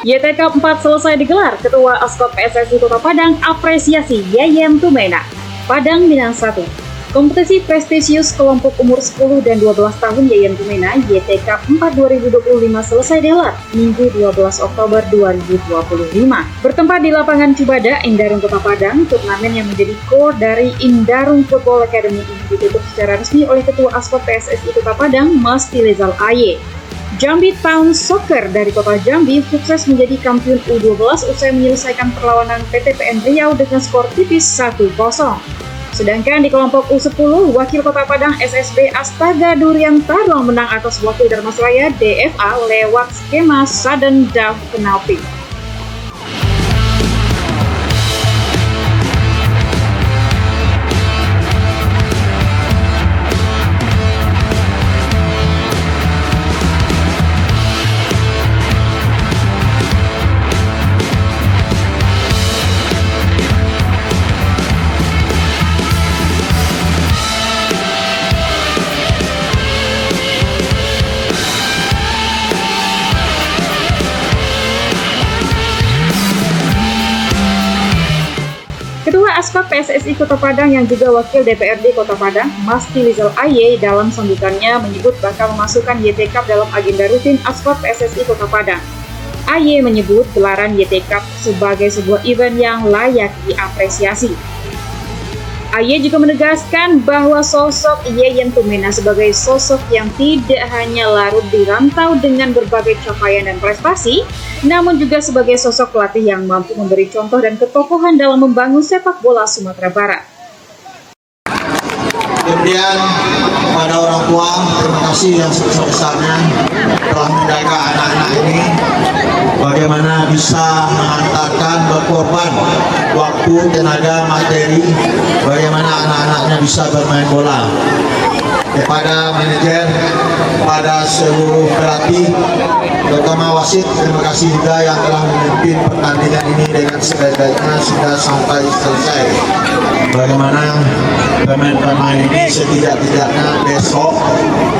YTK 4 selesai digelar, Ketua Askot PSSI Kota Padang apresiasi Yayen Tumena. Padang Minang 1. Kompetisi prestisius kelompok umur 10 dan 12 tahun Yayen Tumena YTK 4 2025 selesai digelar Minggu 12 Oktober 2025. Bertempat di lapangan Cibada, Indarung Kota Padang, turnamen yang menjadi core dari Indarung Football Academy ini ditutup secara resmi oleh Ketua Askot PSSI Kota Padang, Mas Tilezal Aye. Jambi Town Soccer dari Kota Jambi sukses menjadi kampiun U12 usai menyelesaikan perlawanan PTPN Riau dengan skor tipis 1-0. Sedangkan di kelompok U10, wakil Kota Padang SSB Astaga Durian Tarong menang atas wakil Dharmasraya DFA lewat skema sudden death penalti. Ketua Askot PSSI Kota Padang yang juga wakil DPRD Kota Padang, Mas Tilezal Aye dalam sambutannya menyebut bakal memasukkan YT Cup dalam agenda rutin Askot PSSI Kota Padang. Aye menyebut gelaran YT Cup sebagai sebuah event yang layak diapresiasi. Aye juga menegaskan bahwa sosok Yayen Tumena sebagai sosok yang tidak hanya larut di rantau dengan berbagai capaian dan prestasi, namun juga sebagai sosok pelatih yang mampu memberi contoh dan ketokohan dalam membangun sepak bola Sumatera Barat. Kemudian kepada orang tua, terima kasih yang sebesar-besarnya telah menjaga anak-anak ini, bagaimana bisa mengantarkan berkorban waktu, tenaga, materi, bagaimana anak-anaknya bisa bermain bola. Kepada manajer, kepada seluruh pelatih, terutama wasit, terima kasih juga yang telah memimpin pertandingan ini dengan sebaik-baiknya sudah sampai selesai. Bagaimana pemain-pemain ini setidak-tidaknya besok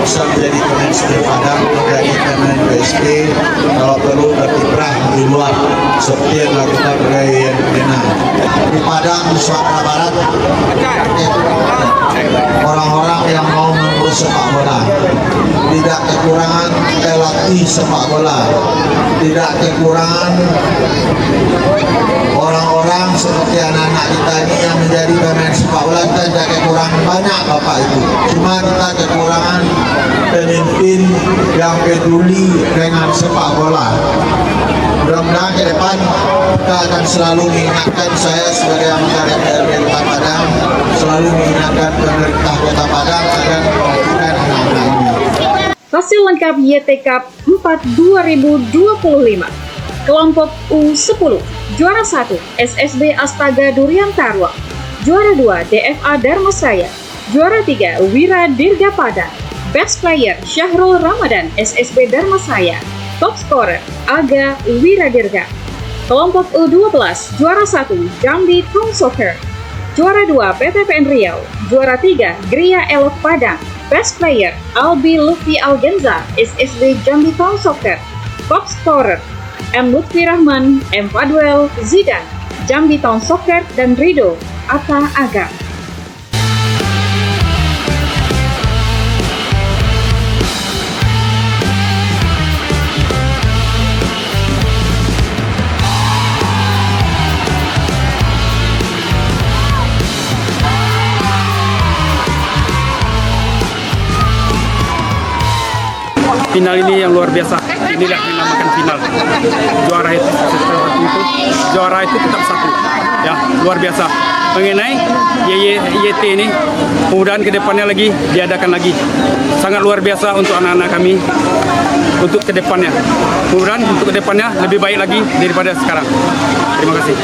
bisa menjadi pemain Persib Padang, menjadi pemain PSP, kalau perlu berkiprah di luar seperti yang dilakukan oleh Yayen Tumena. Di Padang, di Sumatera Barat, orang-orang yang mau mengurus sepak bola, tidak kekurangan pelatih sepak bola, tidak kekurangan orang-orang seperti anak-anak kita ini yang menjadi pemain sepak bola. Kita tidak kekurangan banyak Bapak Ibu, cuma kita kekurangan pemimpin yang peduli dengan sepak bola. Mudah-mudahan ke depan kita akan selalu mengingatkan, saya sebagai anggota DPRD Kota Padang selalu mengingatkan pemerintah Kota Padang agar memperhatikan anak-anak ini. Hasil lengkap YT Cup 4 2025. Kelompok U10, juara 1 SSB Astaga Durian Tarong, juara 2 DFA Dharmasraya, juara 3 Wira Dirga Padang, Best Player Syahrul Ramadan SSB Dharmasraya, Top Scorer Aga Wira Dirga. Kelompok U12, juara 1 Jambi Town Soccer, juara 2 PTPN Riau, juara 3 Gria Elok Padang, Best Player Albi Lutfi Algenza SSB Jambi Town Soccer, Top Scorer M. Lutfi Rahman, M. Fadwel, Zidan, Jambi Town Soccer, dan Rido Atta Aga. Final ini yang luar biasa. Inilah yang dinamakan final. Juara itu tetap satu. Ya, luar biasa. Mengenai YT ini, mudah-mudahan ke depannya lagi diadakan lagi. Sangat luar biasa untuk anak-anak kami untuk ke depannya. Mudah-mudahan untuk ke depannya lebih baik lagi daripada sekarang. Terima kasih.